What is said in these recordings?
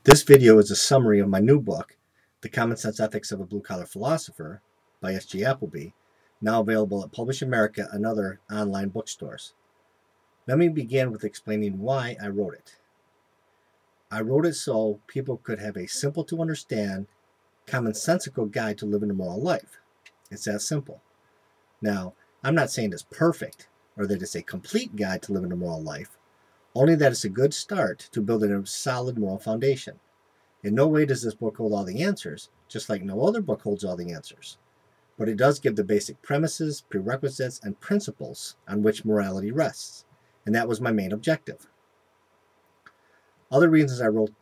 This video is a summary of my new book, The Common Sense Ethics of a Blue-Collar Philosopher by S.G. Applebee, now available at Publish America and other online bookstores. Let me begin with explaining why I wrote it. I wrote it so people could have a simple-to-understand, commonsensical guide to living a moral life. It's that simple. Now, I'm not saying it's perfect or that it's a complete guide to living a moral life, only that it's a good start to building a solid moral foundation. In no way does this book hold all the answers, just like no other book holds all the answers. But it does give the basic premises, prerequisites, and principles on which morality rests. And that was my main objective. Other reasons I wrote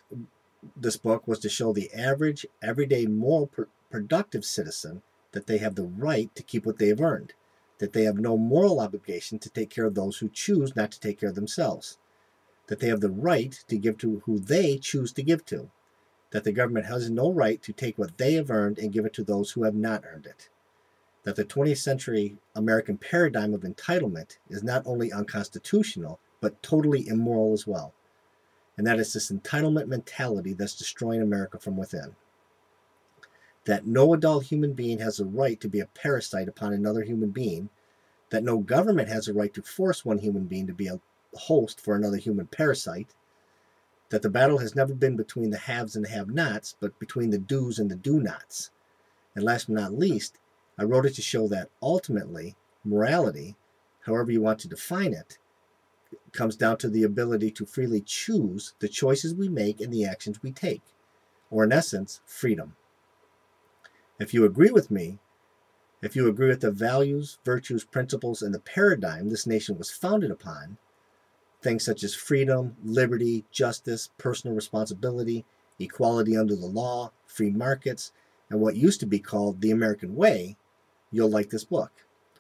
this book was to show the average, everyday, moral, productive citizen that they have the right to keep what they have earned, that they have no moral obligation to take care of those who choose not to take care of themselves, that they have the right to give to who they choose to give to, that the government has no right to take what they have earned and give it to those who have not earned it, that the 20th century American paradigm of entitlement is not only unconstitutional, but totally immoral as well, and that it's this entitlement mentality that's destroying America from within, that no adult human being has a right to be a parasite upon another human being, that no government has a right to force one human being to be a host for another human parasite, that the battle has never been between the haves and the have-nots, but between the do's and the do-nots. And last but not least, I wrote it to show that ultimately, morality, however you want to define it, comes down to the ability to freely choose the choices we make and the actions we take, or in essence, freedom. If you agree with me, if you agree with the values, virtues, principles, and the paradigm this nation was founded upon, things such as freedom, liberty, justice, personal responsibility, equality under the law, free markets, and what used to be called the American way, you'll like this book.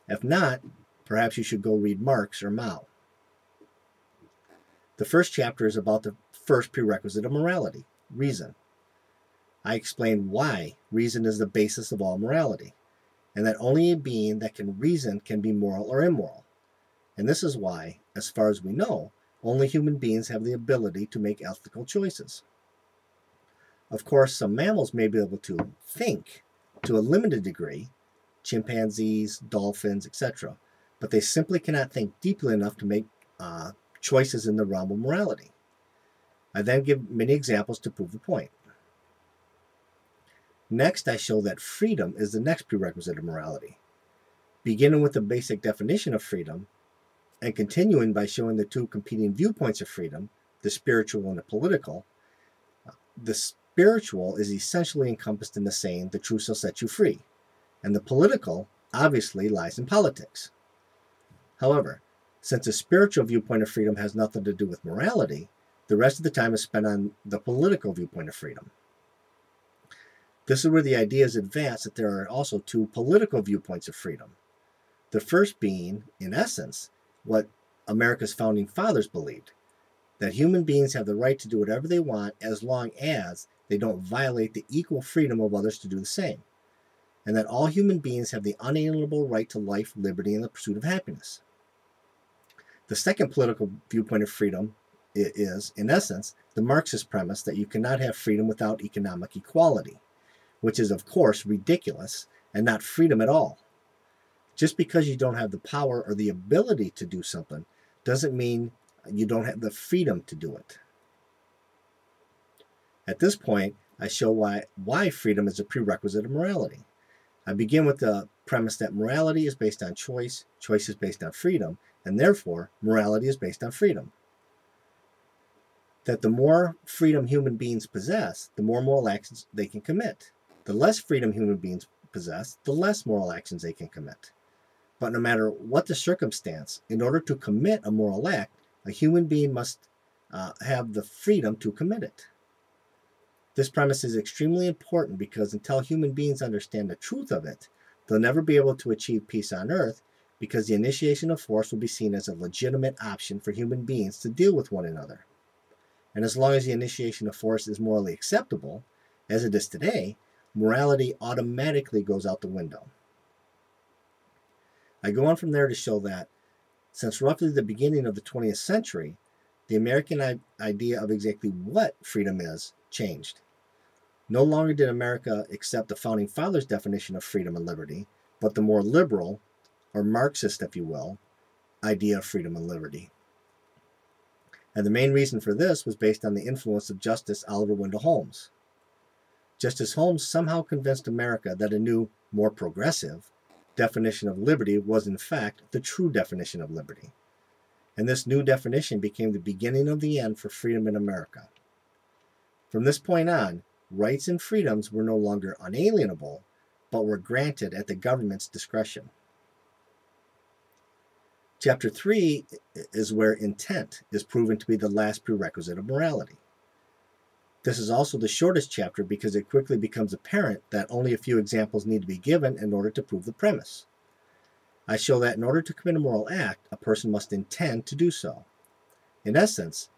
If not, perhaps you should go read Marx or Mao. The first chapter is about the first prerequisite of morality, reason. I explain why reason is the basis of all morality, and that only a being that can reason can be moral or immoral. And this is why, as far as we know, only human beings have the ability to make ethical choices. Of course, some mammals may be able to think to a limited degree, chimpanzees, dolphins, etc., but they simply cannot think deeply enough to make choices in the realm of morality. I then give many examples to prove the point. Next, I show that freedom is the next prerequisite of morality. Beginning with the basic definition of freedom, and continuing by showing the two competing viewpoints of freedom, the spiritual and the political, the spiritual is essentially encompassed in the saying, "the truth shall set you free," and the political obviously lies in politics. However, since the spiritual viewpoint of freedom has nothing to do with morality, the rest of the time is spent on the political viewpoint of freedom. This is where the idea is advanced that there are also two political viewpoints of freedom. The first being, in essence, what America's founding fathers believed, that human beings have the right to do whatever they want as long as they don't violate the equal freedom of others to do the same, and that all human beings have the unalienable right to life, liberty, and the pursuit of happiness. The second political viewpoint of freedom is, in essence, the Marxist premise that you cannot have freedom without economic equality, which is, of course, ridiculous and not freedom at all. Just because you don't have the power or the ability to do something doesn't mean you don't have the freedom to do it. At this point, I show why freedom is a prerequisite of morality. I begin with the premise that morality is based on choice, choice is based on freedom, and therefore, morality is based on freedom. That the more freedom human beings possess, the more moral actions they can commit. The less freedom human beings possess, the less moral actions they can commit. But no matter what the circumstance, in order to commit a moral act, a human being must have the freedom to commit it. This premise is extremely important because until human beings understand the truth of it, they'll never be able to achieve peace on earth, because the initiation of force will be seen as a legitimate option for human beings to deal with one another. And as long as the initiation of force is morally acceptable, as it is today, morality automatically goes out the window. I go on from there to show that, since roughly the beginning of the 20th century, the American idea of exactly what freedom is changed. No longer did America accept the Founding Fathers' definition of freedom and liberty, but the more liberal, or Marxist, if you will, idea of freedom and liberty. And the main reason for this was based on the influence of Justice Oliver Wendell Holmes. Justice Holmes somehow convinced America that a new, more progressive definition of liberty was in fact the true definition of liberty. And this new definition became the beginning of the end for freedom in America. From this point on, rights and freedoms were no longer unalienable, but were granted at the government's discretion. Chapter 3 is where intent is proven to be the last prerequisite of morality. This is also the shortest chapter because it quickly becomes apparent that only a few examples need to be given in order to prove the premise. I show that in order to commit a moral act, a person must intend to do so. In essence,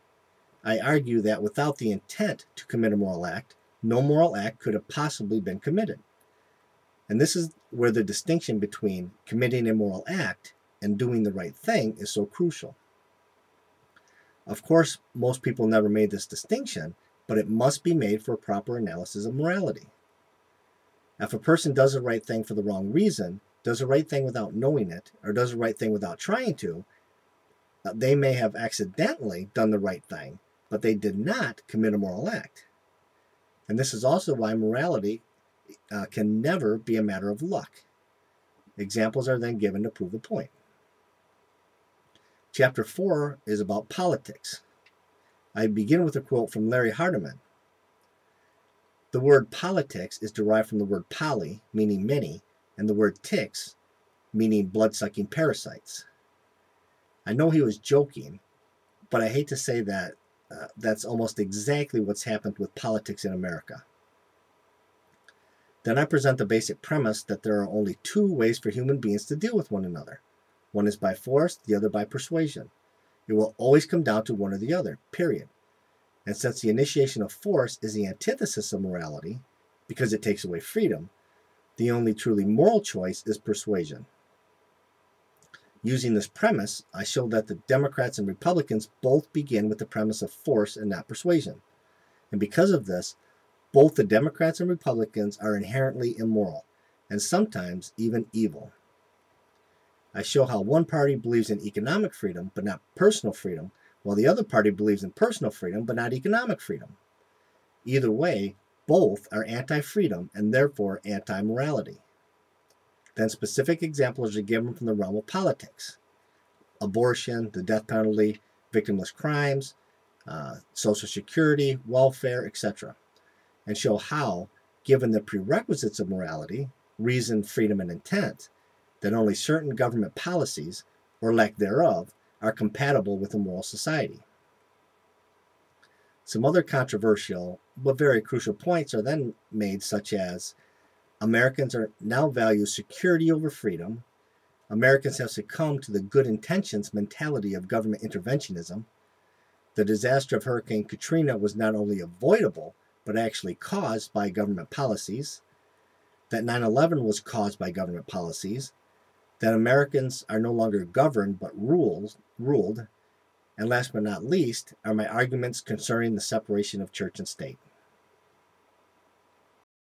I argue that without the intent to commit a moral act, no moral act could have possibly been committed. And this is where the distinction between committing a moral act and doing the right thing is so crucial. Of course, most people never made this distinction, but it must be made for a proper analysis of morality. If a person does the right thing for the wrong reason, does the right thing without knowing it, or does the right thing without trying to, they may have accidentally done the right thing, but they did not commit a moral act. And this is also why morality can never be a matter of luck. Examples are then given to prove the point. Chapter 4 is about politics. I begin with a quote from Larry Hardiman. The word politics is derived from the word poly, meaning many, and the word ticks, meaning blood-sucking parasites. I know he was joking, but I hate to say that that's almost exactly what's happened with politics in America. Then I present the basic premise that there are only two ways for human beings to deal with one another. One is by force, the other by persuasion. It will always come down to one or the other, period. And since the initiation of force is the antithesis of morality, because it takes away freedom, the only truly moral choice is persuasion. Using this premise, I show that the Democrats and Republicans both begin with the premise of force and not persuasion. And because of this, both the Democrats and Republicans are inherently immoral, and sometimes even evil. I show how one party believes in economic freedom, but not personal freedom, while the other party believes in personal freedom, but not economic freedom. Either way, both are anti-freedom and therefore anti-morality. Then specific examples are given from the realm of politics. Abortion, the death penalty, victimless crimes, Social Security, welfare, etc. And show how, given the prerequisites of morality, reason, freedom, and intent, that only certain government policies, or lack thereof, are compatible with a moral society. Some other controversial but very crucial points are then made, such as Americans are now value security over freedom, Americans have succumbed to the good intentions mentality of government interventionism, the disaster of Hurricane Katrina was not only avoidable, but actually caused by government policies, that 9/11 was caused by government policies, that Americans are no longer governed but ruled, and last but not least are my arguments concerning the separation of church and state.